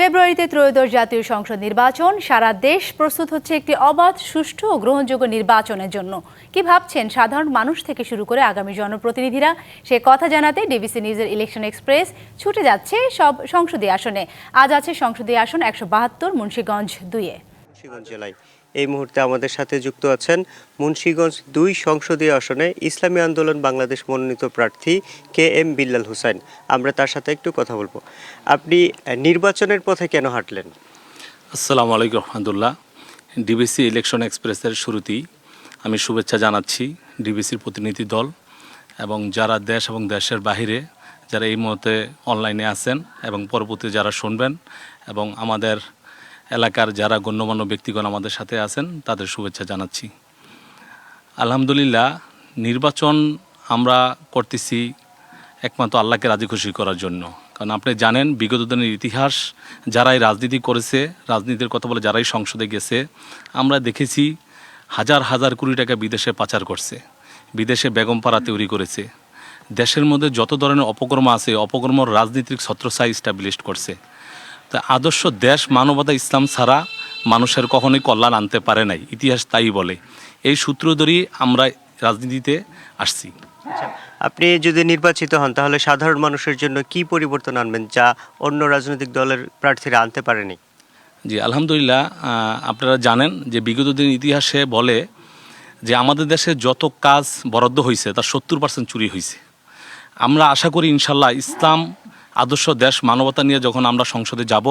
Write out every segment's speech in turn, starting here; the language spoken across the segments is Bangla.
ফেব্রুয়ারিতে ত্রয়োদশ জাতীয় সংসদ নির্বাচন। সারা দেশ প্রস্তুত হচ্ছে একটি অবাধ, সুষ্ঠু ও গ্রহণযোগ্য নির্বাচনের জন্য। কি ভাবছেন সাধারণ মানুষ থেকে শুরু করে আগামী জনপ্রতিনিধিরা, সে কথা জানাতে ডিবিসি নিউজের ইলেকশন এক্সপ্রেস ছুটে যাচ্ছে সব সংসদীয় আসনে। আজ আছে সংসদীয় আসন 172 মুন্সিগঞ্জ 2-এ। মুন্সিগঞ্জ জেলায় এই মুহূর্তে আমাদের সাথে যুক্ত আছেন মুন্সিগঞ্জ 2 সংসদীয় আসনে ইসলামী আন্দোলন বাংলাদেশ মনোনীত প্রার্থী KM বিল্লাল হোসেন। আমরা তার সাথে একটু কথা বলবো। আপনি নির্বাচনের পথে কেন হাঁটলেন? আসসালামু আলাইকুম রহমতুল্লাহ। ডিবিসি ইলেকশন এক্সপ্রেসের শুরুতেই আমি শুভেচ্ছা জানাচ্ছি ডিবিসির প্রতিনিধি দল এবং যারা দেশ এবং দেশের বাহিরে যারা এই মুহূর্তে অনলাইনে আছেন এবং পরবর্তীতে যারা শুনবেন এবং আমাদের এলাকার যারা গণ্যমান্য ব্যক্তিগণ আমাদের সাথে আছেন তাদের শুভেচ্ছা জানাচ্ছি। আলহামদুলিল্লাহ, নির্বাচন আমরা করতেছি একমাত্র আল্লাহকে রাজি খুশি করার জন্য। কারণ আপনি জানেন বিগত দিনের ইতিহাস, যারাই রাজনীতি করেছে, রাজনীতির কথা বলে যারাই সংসদে গেছে, আমরা দেখেছি হাজার হাজার কোটি টাকা বিদেশে পাচার করছে, বিদেশে বেগমপাড়া তৈরি করেছে, দেশের মধ্যে যত ধরনের অপকর্ম আছে অপকর্মর রাজনীতিক ছত্রছায়া স্টাবলিশ করছে। তা আদর্শ দেশ মানবতা ইসলাম ছাড়া মানুষের কখনোই কল্যাণ আনতে পারে নাই, ইতিহাস তাই বলে। এই সূত্র ধরেই আমরা রাজনীতিতে আসছি। আপনি যদি নির্বাচিত হন তাহলে সাধারণ মানুষের জন্য কি পরিবর্তন আনবেন যা অন্য রাজনৈতিক দলের প্রার্থীরা আনতে পারেনি? জি আলহামদুলিল্লাহ, আপনারা জানেন যে বিগত দিনের ইতিহাসে বলে যে আমাদের দেশে যত কাজ বরাদ্দ হয়েছে তার 70% চুরি হয়েছে। আমরা আশা করি ইনশাল্লাহ ইসলাম আদর্শ দেশ মানবতা নিয়ে যখন আমরা সংসদে যাব,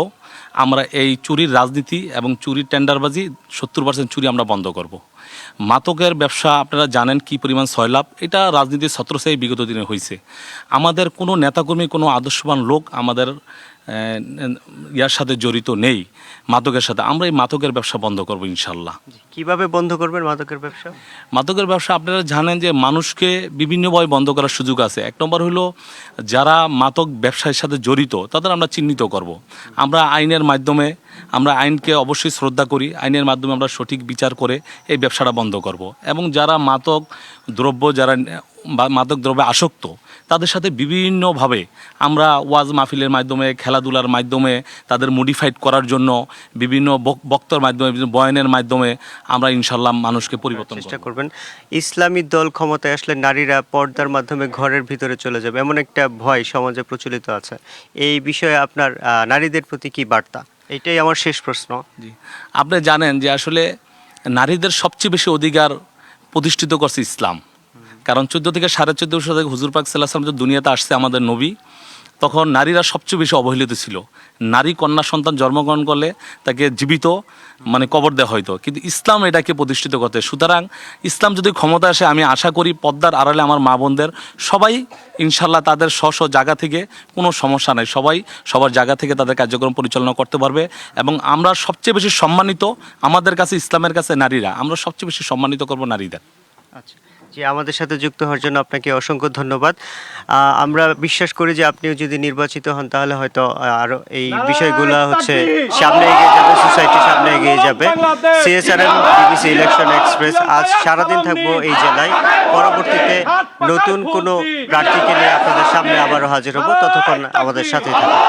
আমরা এই চুরির রাজনীতি এবং চুরির টেন্ডারবাজি 70% চুরি আমরা বন্ধ করব। মাদকের ব্যবসা আপনারা জানেন কি পরিমাণ সয়লাভ, এটা রাজনীতির ছত্রছায়াই বিগত দিনে হয়েছে। আমাদের কোনো নেতাকর্মী, কোনো আদর্শবান লোক আমাদের ইয়ার সাথে জড়িত নেই, মাদকের সাথে। আমরা এই মাদকের ব্যবসা বন্ধ করব ইনশাল্লাহ। কিভাবে বন্ধ করবেন মাদকের ব্যবসা? মাদকের ব্যবসা আপনারা জানেন যে মানুষকে বিভিন্নভাবে বন্ধ করার সুযোগ আছে। এক নম্বর হলো যারা মাদক ব্যবসার সাথে জড়িত তাদের আমরা চিহ্নিত করব। আমরা আইনের মাধ্যমে, আমরা আইনকে অবশ্যই শ্রদ্ধা করি, আইনের মাধ্যমে আমরা সঠিক বিচার করে এই ব্যবসাটা বন্ধ করব। এবং যারা মাদক দ্রব্য, যারা মাদক দ্রব্যে আসক্ত, তাদের সাথে বিভিন্নভাবে আমরা ওয়াজ মাহফিলের মাধ্যমে, খেলাধুলার মাধ্যমে তাদের মডিফাইড করার জন্য বিভিন্ন বক্তব্যের মাধ্যমে, বিভিন্ন বয়ানের মাধ্যমে আমরা ইনশাল্লাহ মানুষকে পরিবর্তন চেষ্টা করবেন। ইসলামী দল ক্ষমতায় আসলে নারীরা পর্দার মাধ্যমে ঘরের ভিতরে চলে যাবে, এমন একটা ভয় সমাজে প্রচলিত আছে। এই বিষয়ে আপনার নারীদের প্রতি কি বার্তা? এটাই আমার শেষ প্রশ্ন। জি, আপনি জানেন যে আসলে নারীদের সবচেয়ে বেশি অধিকার প্রতিষ্ঠিত করছে ইসলাম। কারণ 14 থেকে 1450 শতকে হুজুর পাক সাল্লাল্লাহু আলাইহি ওয়াসাল্লাম যে দুনিয়াতে আসছে আমাদের নবী, তখন নারীরা সবচেয়ে বেশি অবহেলিত ছিল। নারী কন্যা সন্তান জন্মগ্রহণ করলে তাকে জীবিত কবর দেওয়া হয়তো, কিন্তু ইসলাম এটাকে প্রতিষ্ঠিত করতে। সুতরাং ইসলাম যদি ক্ষমতা আসে, আমি আশা করি পর্দার আড়ালে আমার মা বোনদের সবাই ইনশাল্লাহ তাদের স্ব জায়গা থেকে কোনো সমস্যা নাই, সবাই সবার জায়গা থেকে তাদের কার্যক্রম পরিচালনা করতে পারবে। এবং আমরা সবচেয়ে বেশি সম্মানিত আমাদের কাছে, ইসলামের কাছে নারীরা, আমরা সবচেয়ে বেশি সম্মানিত করব নারীদের। আচ্ছা, জি, আমাদের সাথে যুক্ত হওয়ার জন্য আপনাকে অসংখ্য ধন্যবাদ। আমরা বিশ্বাস করি যে আপনিও যদি নির্বাচিত হন তাহলে হয়তো আরো এই বিষয়গুলো সামনে এগিয়ে যাবে, সোসাইটি সামনে এগিয়ে যাবে। CSRM ডিবিসি ইলেকশন এক্সপ্রেস আজ সারাদিন থাকবো এই জেলায়। পরবর্তীতে নতুন কোনো প্রার্থীকে নিয়ে আপনাদের সামনে আবারও হাজির হব। ততক্ষণ আমাদের সাথেই থাকুন।